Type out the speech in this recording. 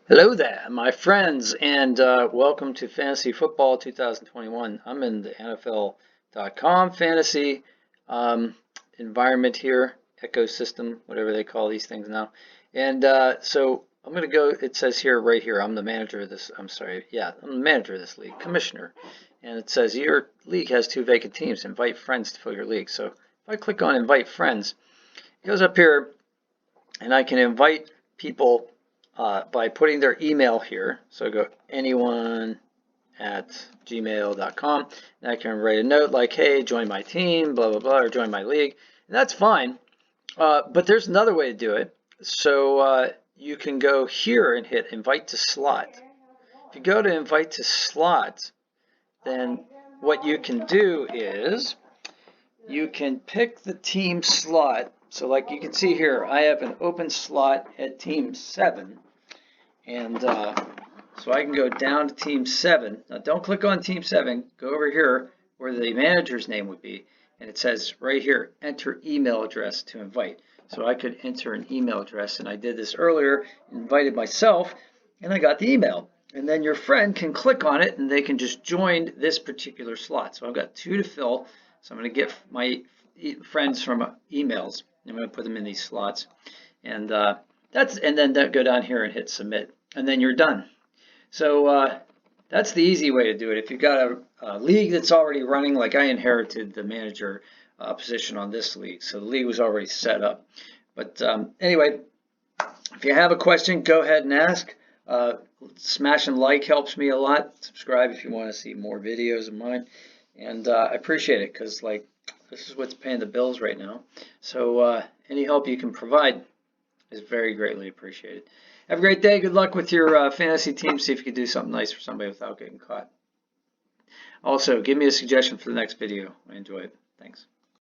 Hello there, my friends, and welcome to Fantasy Football 2021. I'm in the NFL.com fantasy environment here, ecosystem, whatever they call these things now. And so I'm going to go, it says here, right here, I'm the manager of this, I'm the manager of this league, commissioner. And it says your league has 2 vacant teams. Invite friends to fill your league. So if I click on invite friends, it goes up here and I can invite people by putting their email here. So go anyone at gmail.com, and I can write a note like, hey, join my team, blah, blah, blah, or join my league. And that's fine. But there's another way to do it. So you can go here and hit invite to slot. If you go to invite to slot, then what you can do is you can pick the team slot. So like you can see here, I have an open slot at team 7. And so I can go down to team 7. Now don't click on team 7. Go over here where the manager's name would be. And it says right here, enter email address to invite. So I could enter an email address. And I did this earlier, invited myself, and I got the email. And then your friend can click on it and they can just join this particular slot. So I've got 2 to fill. So I'm going to get my friends from emails. I'm going to put them in these slots. And then go down here and hit submit, and then you're done. So that's the easy way to do it. If you've got a league that's already running, like I inherited the manager position on this league, so the league was already set up. But anyway, if you have a question, go ahead and ask. Smash and like helps me a lot. Subscribe if you want to see more videos of mine, and I appreciate it because like this is what's paying the bills right now. So any help you can provide is very greatly appreciated. Have a great day. Good luck with your fantasy team. See if you can do something nice for somebody without getting caught. Also, give me a suggestion for the next video. I enjoy it. Thanks.